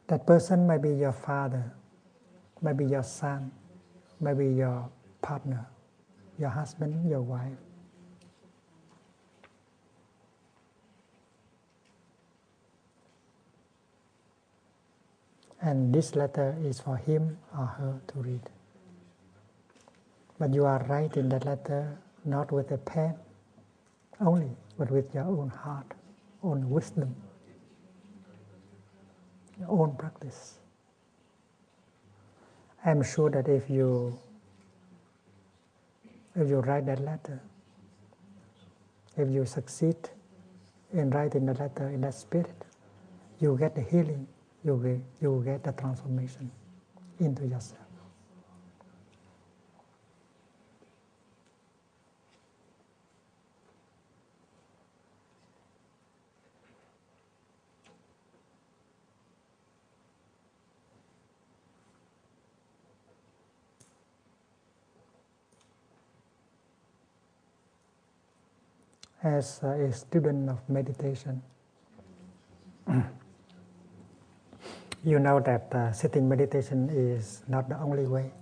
That person may be your father, maybe your son, maybe your partner, your husband, your wife. And this letter is for him or her to read. But you are writing that letter not with a pen only, but with your own heart, own wisdom, your own practice. I'm sure that if you write that letter, if you succeed in writing the letter in that spirit, you get the healing, you get the transformation into yourself. As a student of meditation, you know that sitting meditation is not the only way.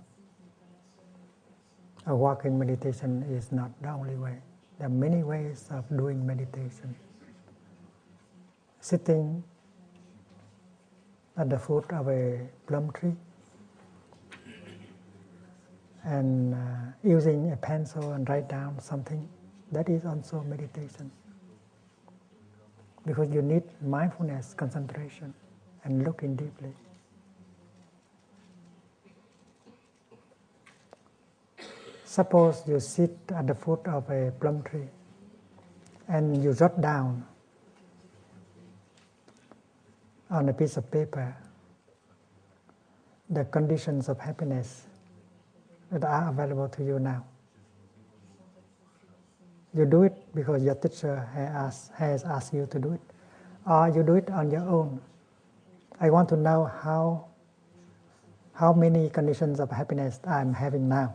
A walking meditation is not the only way. There are many ways of doing meditation. Sitting at the foot of a plum tree and using a pencil and write down something, that is also meditation. Because you need mindfulness, concentration, and looking deeply. Suppose you sit at the foot of a plum tree and you jot down on a piece of paper the conditions of happiness that are available to you now. You do it because your teacher has asked you to do it, or you do it on your own. I want to know how many conditions of happiness I'm having now.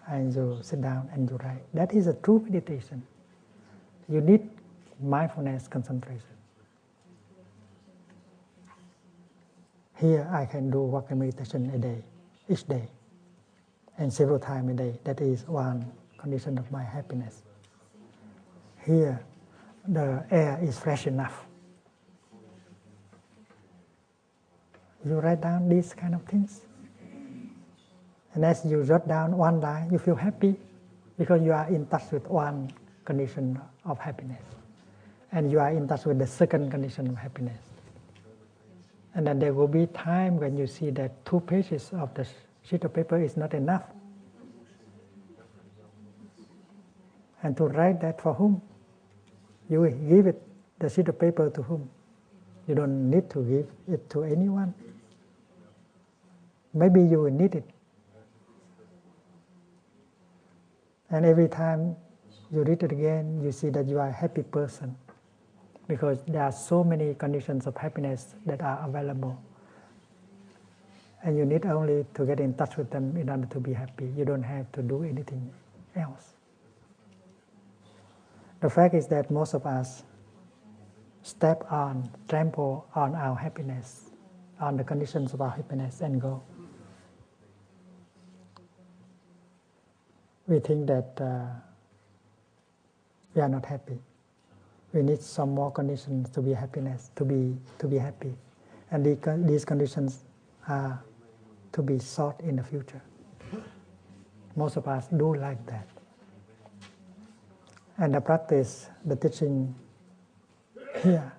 And you sit down and you write. That is a true meditation. You need mindfulness, concentration. Here I can do walking meditation a day, each day, and several times a day. That is one condition of my happiness. Here the air is fresh enough. You write down these kind of things. And as you jot down one line, you feel happy because you are in touch with one condition of happiness. And you are in touch with the second condition of happiness. And then there will be time when you see that 2 pages of the sheet of paper is not enough. And to write that for whom? You will give it, the sheet of paper, to whom? You don't need to give it to anyone. Maybe you will need it. And every time you read it again, you see that you are a happy person because there are so many conditions of happiness that are available. And you need only to get in touch with them in order to be happy. You don't have to do anything else. The fact is that most of us trample on our happiness, on the conditions of our happiness and go. We think that we are not happy. We need some more conditions to be happiness, to be happy, and these conditions are to be sought in the future. Most of us do like that, and the practice, the teaching here,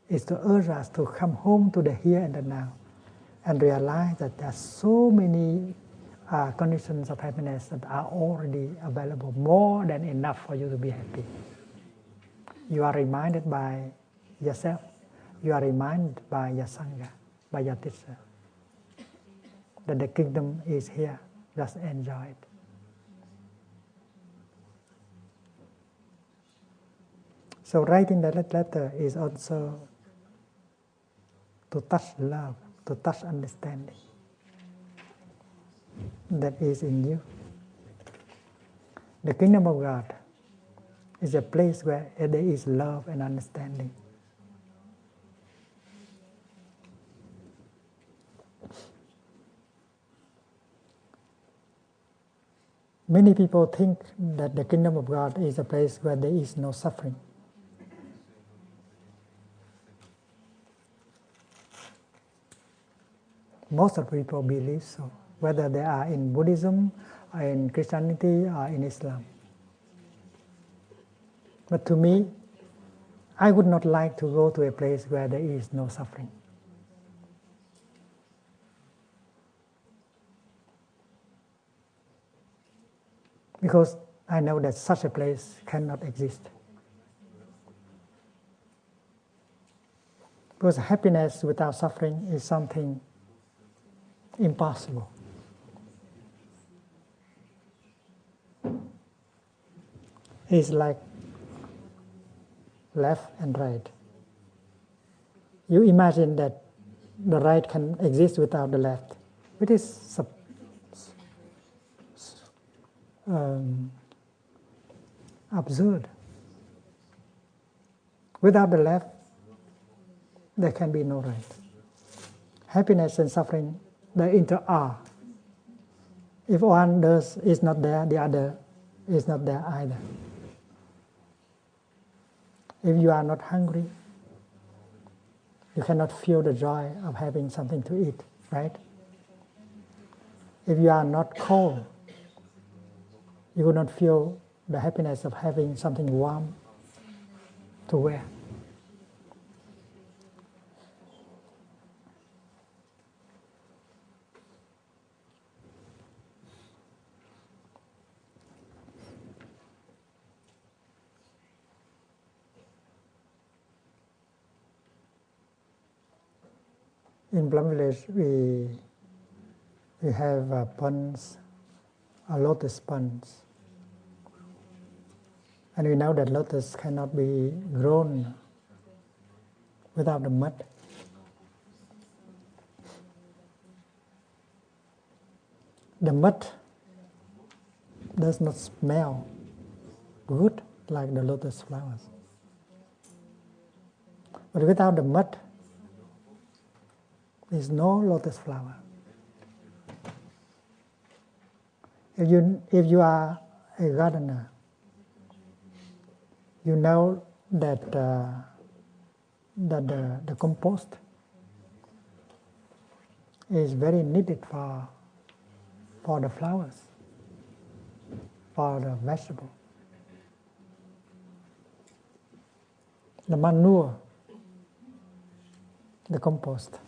is to urge us to come home to the here and the now, and realize that there are so many conditions of happiness that are already available, more than enough for you to be happy. You are reminded by yourself, you are reminded by your Sangha, by your teacher, that the kingdom is here, just enjoy it. So writing that letter is also to touch love, to touch understanding that is in you. The kingdom of God is a place where there is love and understanding. Many people think that the kingdom of God is a place where there is no suffering. Most of people believe so, whether they are in Buddhism, or in Christianity, or in Islam. But to me, I would not like to go to a place where there is no suffering. Because I know that such a place cannot exist. Because happiness without suffering is something impossible. It's like left and right. You imagine that the right can exist without the left, which is absurd. Without the left, there can be no right. Happiness and suffering, they inter-are. If one is not there, the other is not there either. If you are not hungry, you cannot feel the joy of having something to eat, right? If you are not cold, you will not feel the happiness of having something warm to wear. In Plum Village, we have a lotus ponds. And we know that lotus cannot be grown without the mud. The mud does not smell good like the lotus flowers. But without the mud, there is no lotus flower. If you are a gardener, you know that the compost is very needed for the flowers, for the vegetable. The manure, the compost.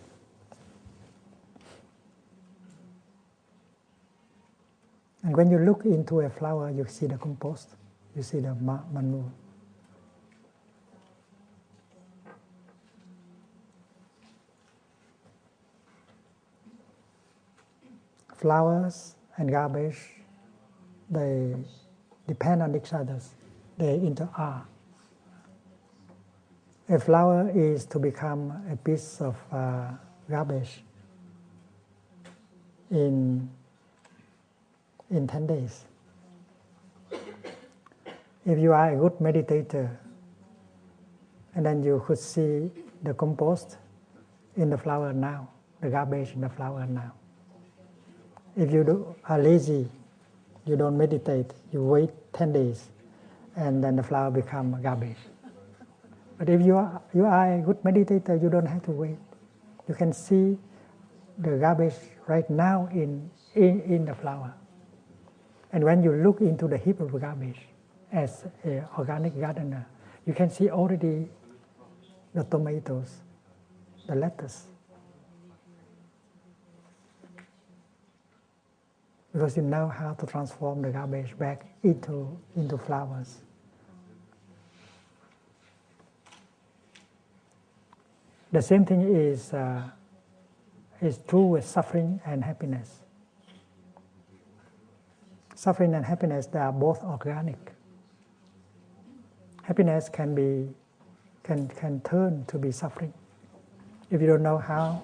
And when you look into a flower, you see the compost, you see the manure. Flowers and garbage, they depend on each other. They inter-are. A flower is to become a piece of garbage in 10 days. If you are a good meditator, and then you could see the compost in the flower now, the garbage in the flower now. If you are lazy, you don't meditate, you wait 10 days, and then the flower becomes garbage. But if you are a good meditator, you don't have to wait. You can see the garbage right now in the flower. And when you look into the heap of garbage as an organic gardener, you can see already the tomatoes, the lettuce. Because you know how to transform the garbage back into flowers. The same thing is true with suffering and happiness. Suffering and happiness, they are both organic. Happiness can turn to be suffering if you don't know how